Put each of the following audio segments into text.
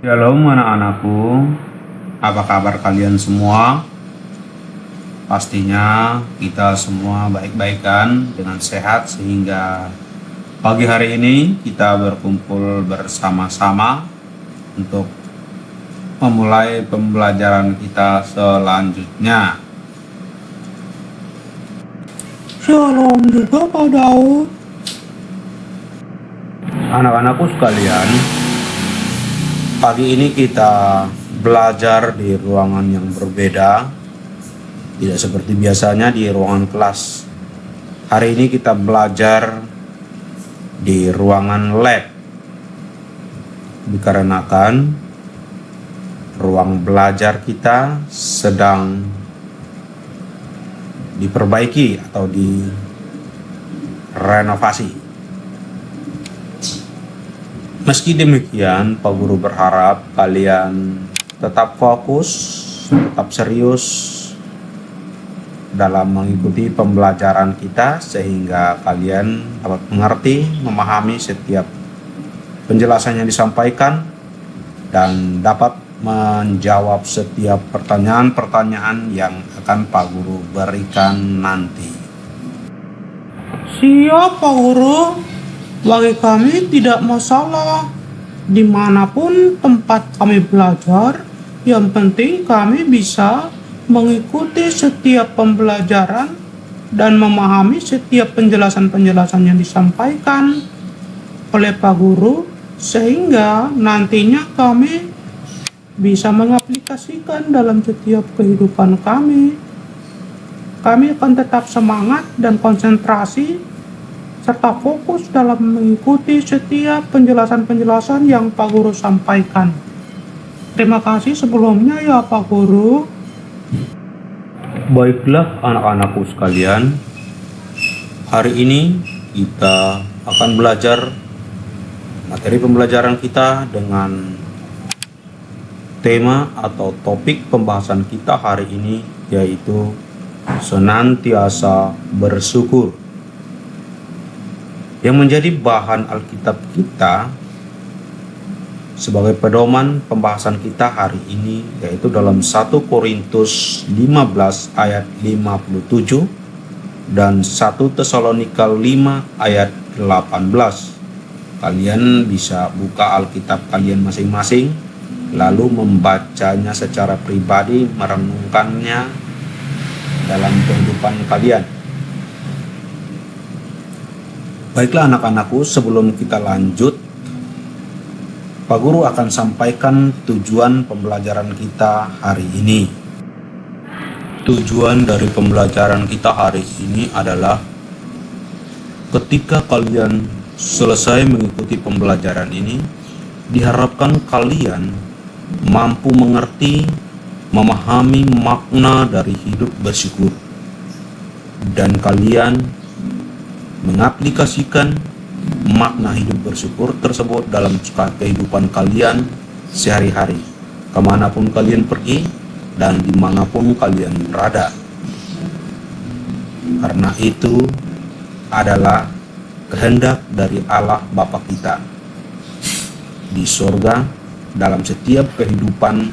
Shalom anak-anakku, apa kabar kalian semua? Pastinya kita semua baik-baik kan, dengan sehat, sehingga pagi hari ini kita berkumpul bersama-sama untuk memulai pembelajaran kita selanjutnya. Shalom juga Pak Daud. Anak-anakku sekalian, pagi ini kita belajar di ruangan yang berbeda, tidak seperti biasanya di ruangan kelas. Hari ini kita belajar di ruangan lab, dikarenakan ruang belajar kita sedang diperbaiki atau direnovasi. Meski demikian, Pak Guru berharap kalian tetap fokus, tetap serius dalam mengikuti pembelajaran kita, sehingga kalian dapat mengerti, memahami setiap penjelasan yang disampaikan dan dapat menjawab setiap pertanyaan-pertanyaan yang akan Pak Guru berikan nanti. Siap Pak Guru. Bagi kami tidak masalah dimanapun tempat kami belajar. Yang penting kami bisa mengikuti setiap pembelajaran dan memahami setiap penjelasan-penjelasan yang disampaikan oleh Pak Guru, sehingga nantinya kami bisa mengaplikasikan dalam setiap kehidupan kami. Kami akan tetap semangat dan konsentrasi serta fokus dalam mengikuti setiap penjelasan-penjelasan yang Pak Guru sampaikan. Terima kasih sebelumnya ya Pak Guru. Baiklah anak-anakku sekalian, hari ini kita akan belajar materi pembelajaran kita dengan tema atau topik pembahasan kita hari ini, yaitu senantiasa bersyukur. Yang menjadi bahan Alkitab kita sebagai pedoman pembahasan kita hari ini, yaitu dalam 1 Korintus 15 ayat 57 dan 1 Tesalonika 5 ayat 18. Kalian bisa buka Alkitab kalian masing-masing, lalu membacanya secara pribadi, merenungkannya dalam kehidupan kalian. Baiklah anak-anakku, sebelum kita lanjut, Pak Guru akan sampaikan tujuan pembelajaran kita hari ini. Tujuan dari pembelajaran kita hari ini adalah ketika kalian selesai mengikuti pembelajaran ini, diharapkan kalian mampu mengerti, memahami makna dari hidup bersyukur, dan kalian mengaplikasikan makna hidup bersyukur tersebut dalam kehidupan kalian sehari-hari, kemanapun kalian pergi dan dimanapun kalian berada. Karena itu adalah kehendak dari Allah Bapa kita di sorga dalam setiap kehidupan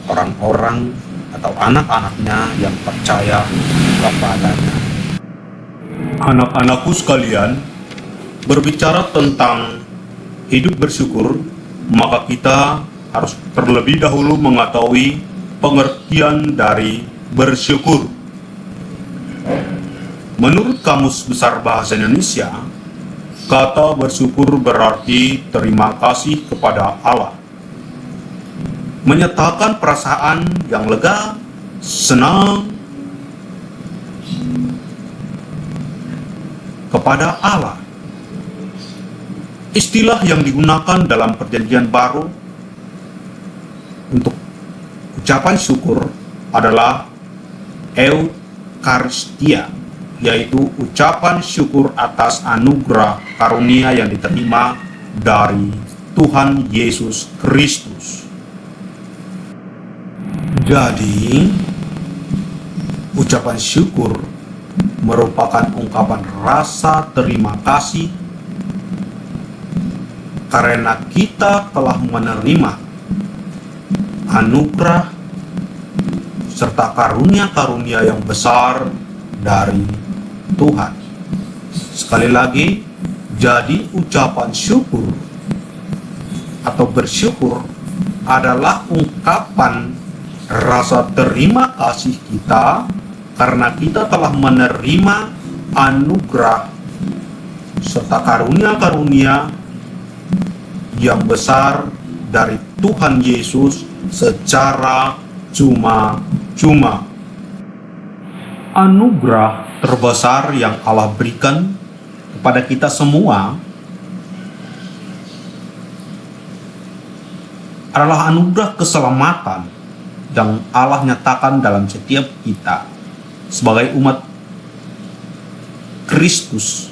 orang-orang atau anak-anaknya yang percaya kepadanya. Anak-anakku sekalian, berbicara tentang hidup bersyukur, maka kita harus terlebih dahulu mengetahui pengertian dari bersyukur. Menurut Kamus Besar Bahasa Indonesia, kata bersyukur berarti terima kasih kepada Allah, menyatakan perasaan yang lega, senang kepada Allah. Istilah yang digunakan dalam Perjanjian Baru untuk ucapan syukur adalah Eucharistia, yaitu ucapan syukur atas anugerah karunia yang diterima dari Tuhan Yesus Kristus. Jadi, ucapan syukur merupakan ungkapan rasa terima kasih karena kita telah menerima anugerah serta karunia-karunia yang besar dari Tuhan. Sekali lagi, jadi ucapan syukur atau bersyukur adalah ungkapan rasa terima kasih kita karena kita telah menerima anugerah serta karunia-karunia yang besar dari Tuhan Yesus secara cuma-cuma. Anugerah terbesar yang Allah berikan kepada kita semua adalah anugerah keselamatan yang Allah nyatakan dalam setiap kita sebagai umat Kristus.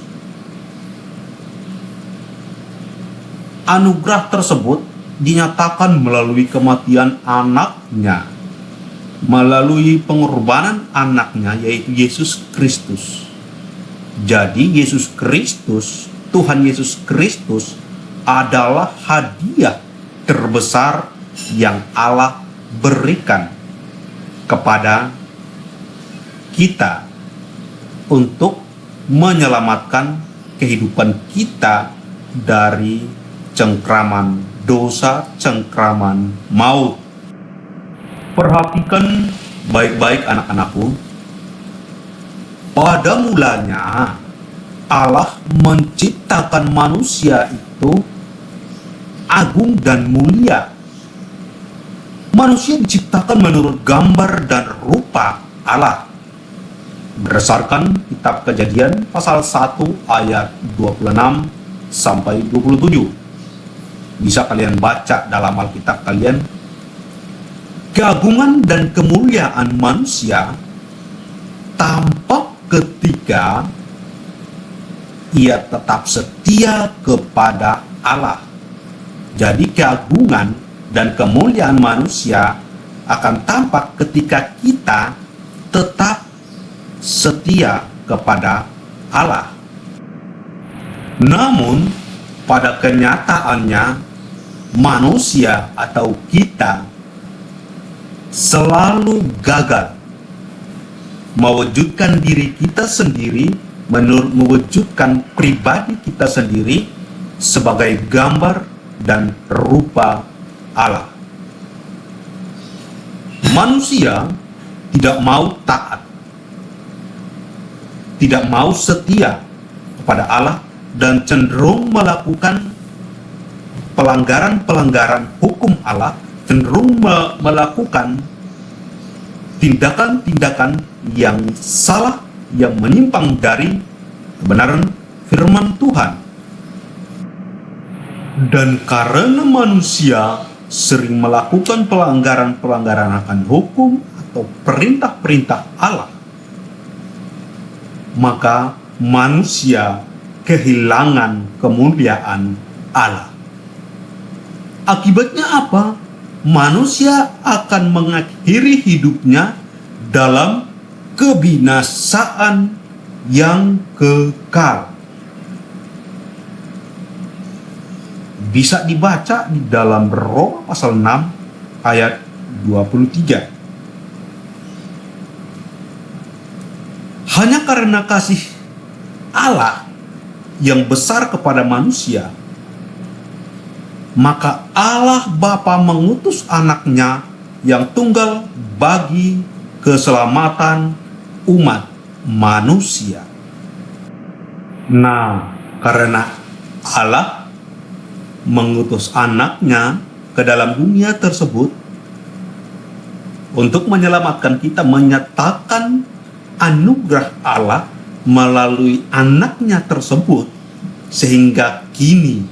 Anugerah tersebut dinyatakan melalui kematian anaknya, melalui pengorbanan anaknya, yaitu Yesus Kristus. Jadi Yesus Kristus, Tuhan Yesus Kristus adalah hadiah terbesar yang Allah berikan kepada kita untuk menyelamatkan kehidupan kita dari cengkraman dosa, cengkraman maut. Perhatikan baik-baik anak-anakku. Pada mulanya Allah menciptakan manusia itu agung dan mulia. Manusia diciptakan menurut gambar dan rupa Allah. Berdasarkan kitab Kejadian pasal 1 ayat 26 sampai 27. Bisa kalian baca dalam Alkitab kalian. Keagungan dan kemuliaan manusia tampak ketika ia tetap setia kepada Allah. Jadi keagungan dan kemuliaan manusia akan tampak ketika kita tetap setia kepada Allah. Namun pada kenyataannya manusia atau kita selalu gagal mewujudkan diri kita sendiri, mewujudkan pribadi kita sendiri sebagai gambar dan rupa Allah. Manusia tidak mau taat, tidak mau setia kepada Allah, dan cenderung melakukan pelanggaran-pelanggaran hukum Allah, cenderung melakukan tindakan-tindakan yang salah, yang menyimpang dari kebenaran firman Tuhan. Dan karena manusia sering melakukan pelanggaran-pelanggaran akan hukum atau perintah-perintah Allah, maka manusia kehilangan kemuliaan Allah. Akibatnya apa? Manusia akan mengakhiri hidupnya dalam kebinasaan yang kekal. Bisa dibaca di dalam Roma pasal 6 ayat 23. Hanya karena kasih Allah yang besar kepada manusia, maka Allah Bapa mengutus anaknya yang tunggal bagi keselamatan umat manusia. Nah, karena Allah mengutus anaknya ke dalam dunia tersebut untuk menyelamatkan kita, menyatakan anugerah Allah melalui anaknya tersebut, sehingga kini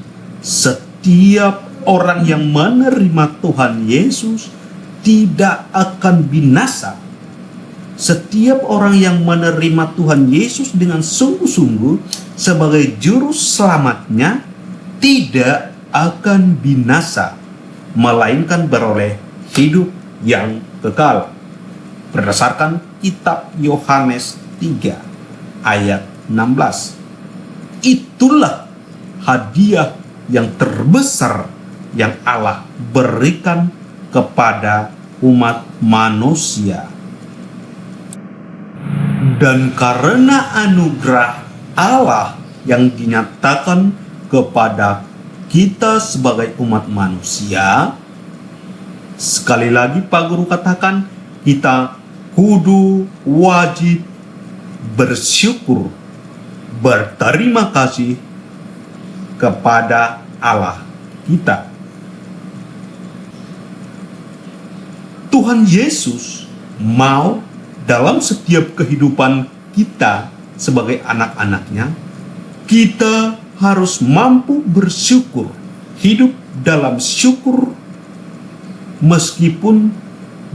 setiap orang yang menerima Tuhan Yesus tidak akan binasa. Setiap orang yang menerima Tuhan Yesus dengan sungguh-sungguh sebagai juru selamatnya tidak akan binasa, melainkan beroleh hidup yang kekal. Berdasarkan kitab Yohanes 3 ayat 16. Itulah hadiah yang terbesar yang Allah berikan kepada umat manusia. Dan karena anugerah Allah yang dinyatakan kepada kita sebagai umat manusia, sekali lagi Pak Guru katakan, kita kudu wajib bersyukur, berterima kasih kepada Allah kita. Tuhan Yesus mau dalam setiap kehidupan kita sebagai anak-anaknya, kita harus mampu bersyukur, hidup dalam syukur meskipun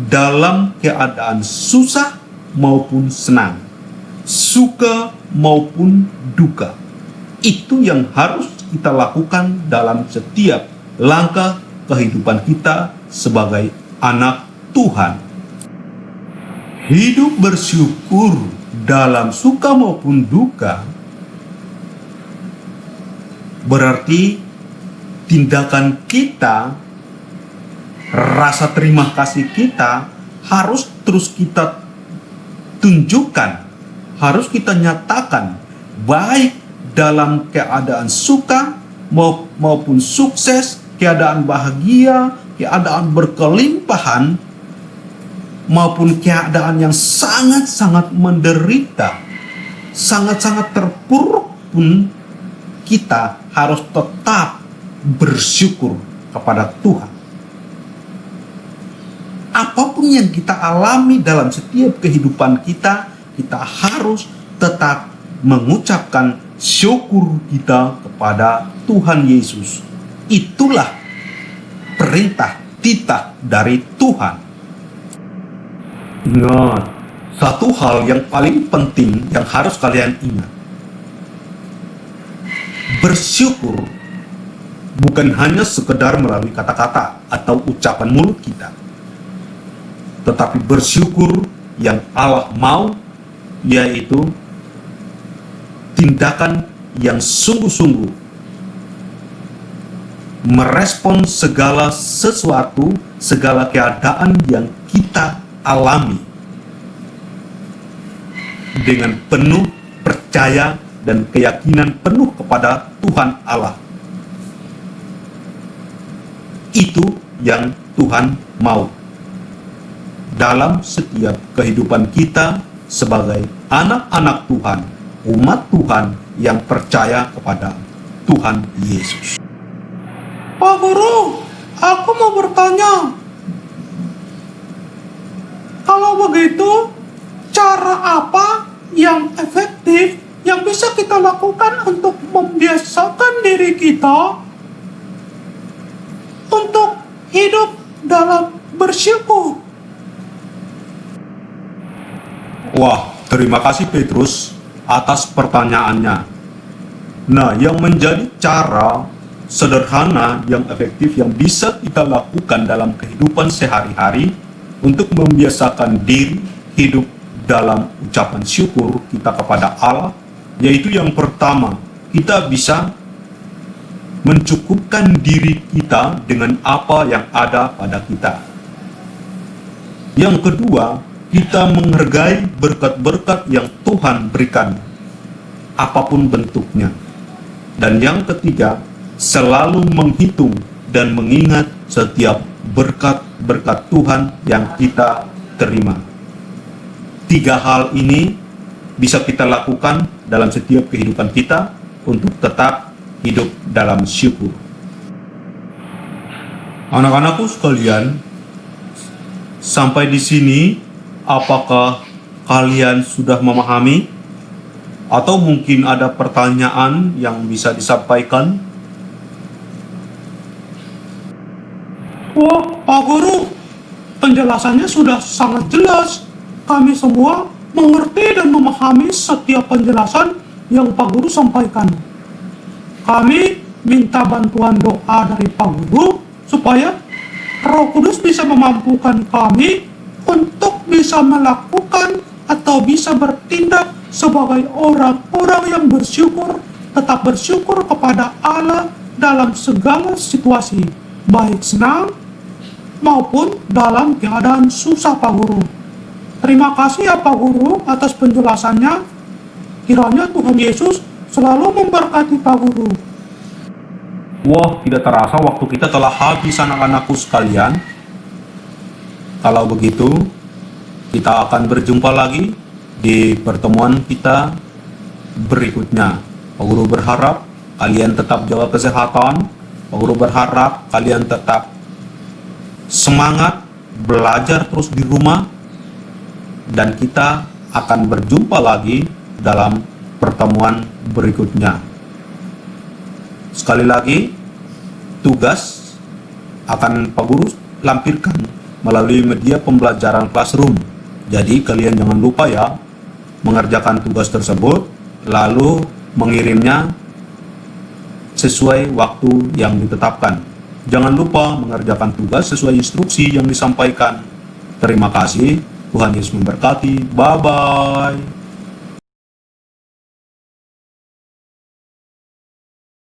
dalam keadaan susah maupun senang, suka maupun duka. Itu yang harus kita lakukan dalam setiap langkah kehidupan kita sebagai anak Tuhan. Hidup bersyukur dalam suka maupun duka berarti tindakan kita, rasa terima kasih kita harus terus kita tunjukkan, harus kita nyatakan, baik dalam keadaan suka maupun sukses, keadaan bahagia, keadaan berkelimpahan, maupun keadaan yang sangat-sangat menderita, sangat-sangat terpuruk pun, kita harus tetap bersyukur kepada Tuhan. Apapun yang kita alami dalam setiap kehidupan kita, kita harus tetap mengucapkan syukur kita kepada Tuhan Yesus. Itulah perintah titah dari Tuhan. Ingat, satu hal yang paling penting yang harus kalian ingat. Bersyukur bukan hanya sekedar melalui kata-kata atau ucapan mulut kita, tetapi bersyukur yang Allah mau, yaitu tindakan yang sungguh-sungguh merespon segala sesuatu, segala keadaan yang kita alami dengan penuh percaya dan keyakinan penuh kepada Tuhan Allah. Itu yang Tuhan mau dalam setiap kehidupan kita sebagai anak-anak Tuhan, umat Tuhan yang percaya kepada Tuhan Yesus. Pak Guru, aku mau bertanya. Kalau begitu, cara apa yang efektif yang bisa kita lakukan untuk membiasakan diri kita untuk hidup dalam bersyukur? Wah, terima kasih Petrus atas pertanyaannya. Nah, yang menjadi cara sederhana yang efektif yang bisa kita lakukan dalam kehidupan sehari-hari untuk membiasakan diri hidup dalam ucapan syukur kita kepada Allah, yaitu yang pertama, kita bisa mencukupkan diri kita dengan apa yang ada pada kita. Yang kedua, kita menghargai berkat-berkat yang Tuhan berikan, apapun bentuknya. Dan yang ketiga, selalu menghitung dan mengingat setiap berkat-berkat Tuhan yang kita terima. 3 hal ini bisa kita lakukan dalam setiap kehidupan kita untuk tetap hidup dalam syukur. Anak-anakku sekalian, sampai di sini apakah kalian sudah memahami? Atau mungkin ada pertanyaan yang bisa disampaikan? Wah, Pak Guru, penjelasannya sudah sangat jelas. Kami semua mengerti dan memahami setiap penjelasan yang Pak Guru sampaikan. Kami minta bantuan doa dari Pak Guru supaya Roh Kudus bisa memampukan kami untuk bisa melakukan atau bisa bertindak sebagai orang-orang yang bersyukur, tetap bersyukur kepada Allah dalam segala situasi, baik senang maupun dalam keadaan susah Pak Guru. Terima kasih ya Pak Guru atas penjelasannya. Kiranya Tuhan Yesus selalu memberkati Pak Guru. Wah, tidak terasa waktu kita telah habis anak-anakku sekalian. Kalau begitu, kita akan berjumpa lagi di pertemuan kita berikutnya. Pak Guru berharap kalian tetap jaga kesehatan. Pak Guru berharap kalian tetap semangat belajar terus di rumah. Dan kita akan berjumpa lagi dalam pertemuan berikutnya. Sekali lagi, tugas akan Pak Guru lampirkan melalui media pembelajaran classroom. Jadi kalian jangan lupa ya, mengerjakan tugas tersebut, lalu mengirimnya sesuai waktu yang ditetapkan. Jangan lupa mengerjakan tugas sesuai instruksi yang disampaikan. Terima kasih, Tuhan Yesus memberkati. Bye-bye.